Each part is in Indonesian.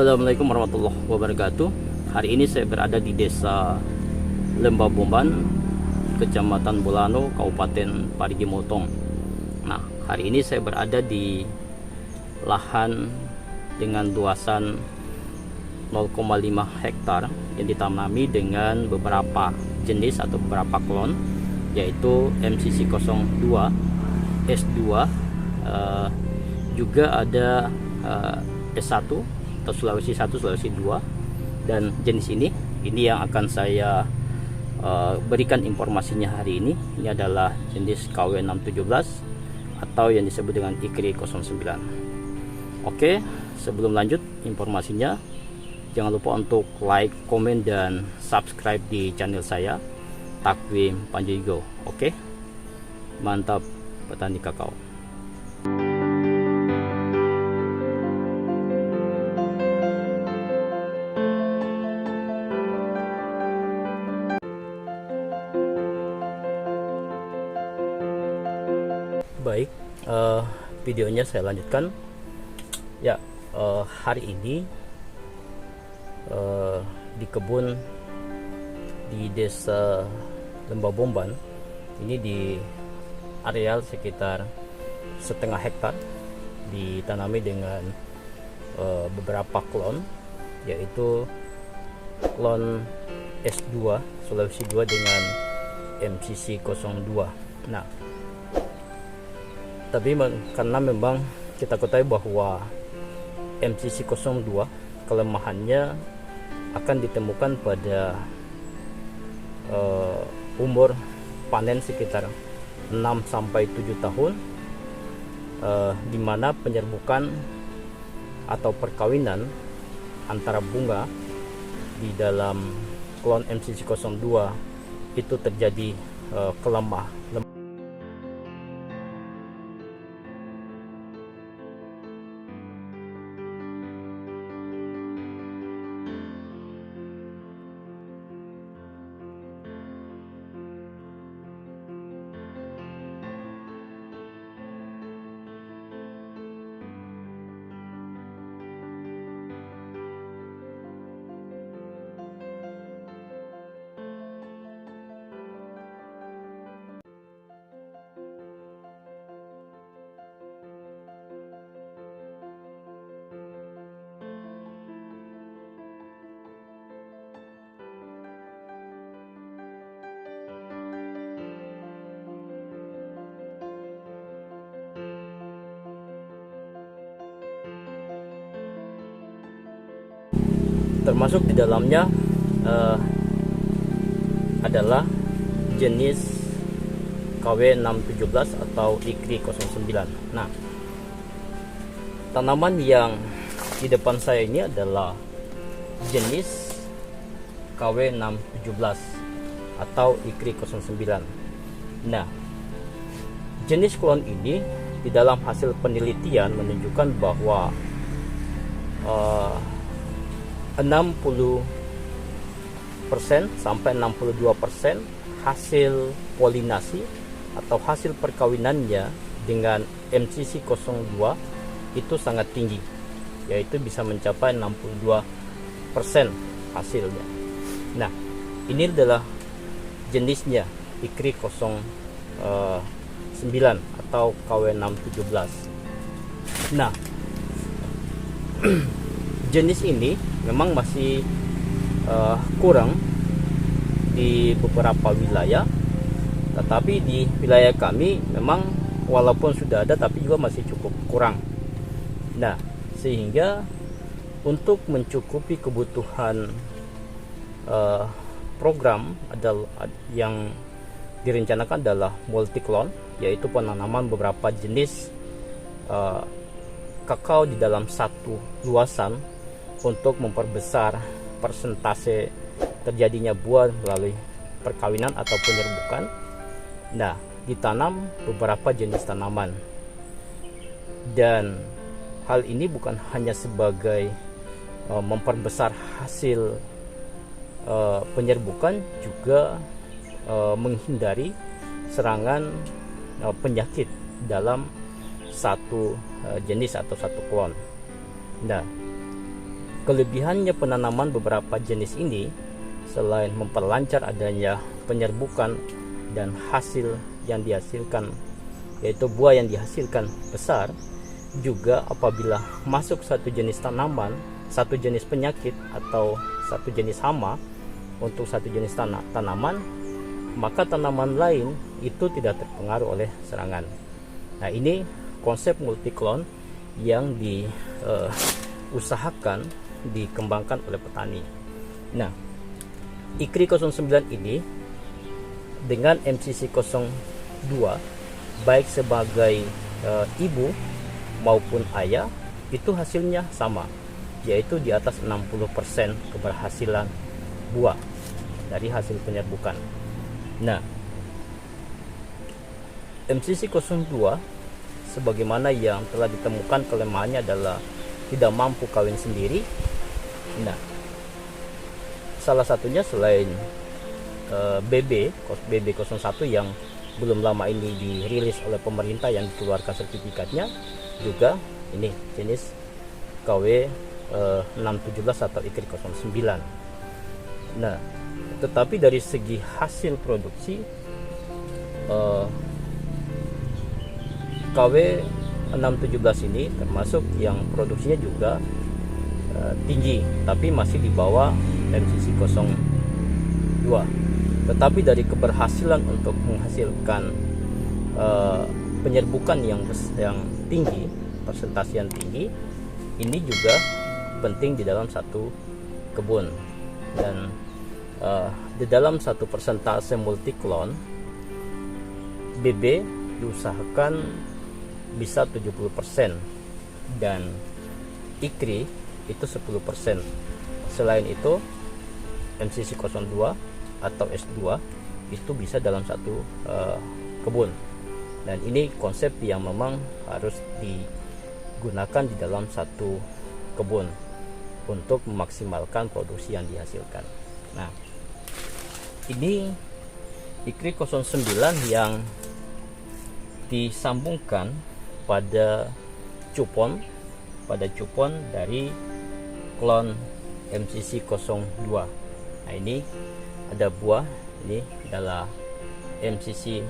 Assalamualaikum warahmatullahi wabarakatuh. Hari ini saya berada di desa Lembah Bomban, Kecamatan Bolano, Kabupaten Parigi Motong. Nah, hari ini saya berada di lahan dengan luasan 0,5 hektar yang ditanami dengan beberapa jenis atau beberapa klon, yaitu MCC 02, S2, juga ada S1 atau Sulawesi 1, Sulawesi 2, dan jenis ini yang akan saya berikan informasinya hari ini. Ini adalah jenis KW617 atau yang disebut dengan IKRI 09. Oke, sebelum lanjut informasinya, jangan lupa untuk like, komen, dan subscribe di channel saya, Takwim Panjaigo. Oke, mantap petani kakao. Baik, videonya saya lanjutkan. Ya, hari ini di kebun di desa Lembah Bomban ini, di areal sekitar 0,5 hektar, ditanami dengan beberapa klon, yaitu klon S2 Sulawesi 2 dengan MCC 02. Nah, tapi karena memang kita ketahui bahwa MCC 02 kelemahannya akan ditemukan pada umur panen sekitar 6-7 tahun, di mana penyerbukan atau perkawinan antara bunga di dalam klon MCC 02 itu terjadi kelemah. Termasuk di dalamnya adalah jenis KW617 atau IKRI 09. Nah, tanaman yang di depan saya ini adalah jenis KW617 atau IKRI 09. Nah, jenis klon ini di dalam hasil penelitian menunjukkan bahwa 60% sampai 62% hasil polinasi atau hasil perkawinannya dengan MCC 02 itu sangat tinggi, yaitu bisa mencapai 62% hasilnya. Nah, ini adalah jenisnya IKRI 09 atau KW617. Nah, jenis ini memang masih kurang di beberapa wilayah, tetapi di wilayah kami memang walaupun sudah ada tapi juga masih cukup kurang. Nah, sehingga untuk mencukupi kebutuhan program yang direncanakan adalah multi klon, yaitu penanaman beberapa jenis kakao di dalam satu luasan untuk memperbesar persentase terjadinya buah melalui perkawinan atau penyerbukan. Nah, ditanam beberapa jenis tanaman, dan hal ini bukan hanya sebagai memperbesar hasil penyerbukan, juga menghindari serangan penyakit dalam satu jenis atau satu klon. Nah, Kelebihannya penanaman beberapa jenis ini, selain memperlancar adanya penyerbukan dan hasil yang dihasilkan, yaitu buah yang dihasilkan besar, juga apabila masuk satu jenis tanaman, satu jenis penyakit atau satu jenis hama untuk satu jenis tanaman, maka tanaman lain itu tidak terpengaruh oleh serangan. Nah, ini konsep multiklon yang diusahakan dikembangkan oleh petani. Nah, IKRI 09 ini dengan MCC 02 baik sebagai ibu maupun ayah itu hasilnya sama, yaitu di atas 60% keberhasilan buah dari hasil penyerbukan. Nah, MCC 02 sebagaimana yang telah ditemukan kelemahannya adalah tidak mampu kawin sendiri. Nah, salah satunya selain BB01 yang belum lama ini dirilis oleh pemerintah yang dikeluarkan sertifikatnya, juga ini jenis KW 617 atau IKRI 09. Nah, tetapi dari segi hasil produksi KW 617 ini termasuk yang produksinya juga tinggi, tapi masih di bawah MCC 02. Tetapi dari keberhasilan untuk menghasilkan penyerbukan yang tinggi, persentase yang tinggi, ini juga penting di dalam satu kebun. Dan di dalam satu persentase multiklon, BB diusahakan bisa 70% dan IKRI itu 10%. Selain itu MCC 02 atau S2 itu bisa dalam satu kebun. Dan ini konsep yang memang harus digunakan di dalam satu kebun untuk memaksimalkan produksi yang dihasilkan. Nah, ini IKRI 09 yang disambungkan pada cupon dari klon MCC 02. Nah, ini ada buah, ini adalah MCC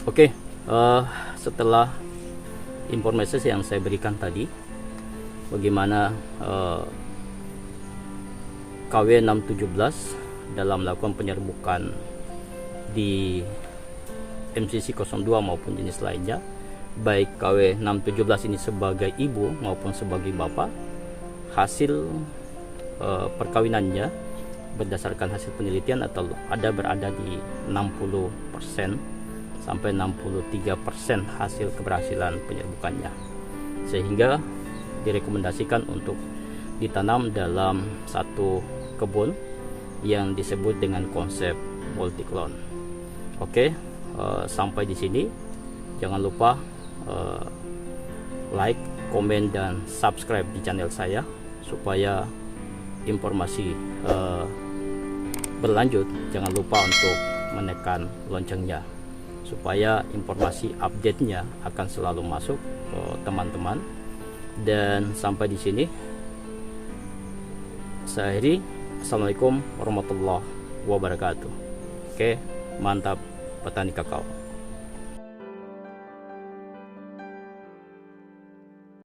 Oke, setelah informasi yang saya berikan tadi, bagaimana KW 617 dalam melakukan penyerbukan di MCC 02 maupun jenis lainnya, baik KW 617 ini sebagai ibu maupun sebagai bapak, hasil perkawinannya berdasarkan hasil penelitian atau berada di 60% sampai 63% hasil keberhasilan penyerbukannya, sehingga direkomendasikan untuk ditanam dalam satu kebun yang disebut dengan konsep multiklon. Oke, sampai di sini. Jangan lupa like, komen, dan subscribe di channel saya supaya informasi berlanjut. Jangan lupa untuk menekan loncengnya supaya informasi update-nya akan selalu masuk ke teman-teman. Dan sampai di sini saya akhiri. Assalamualaikum warahmatullahi wabarakatuh. Oke, mantap petani kakao.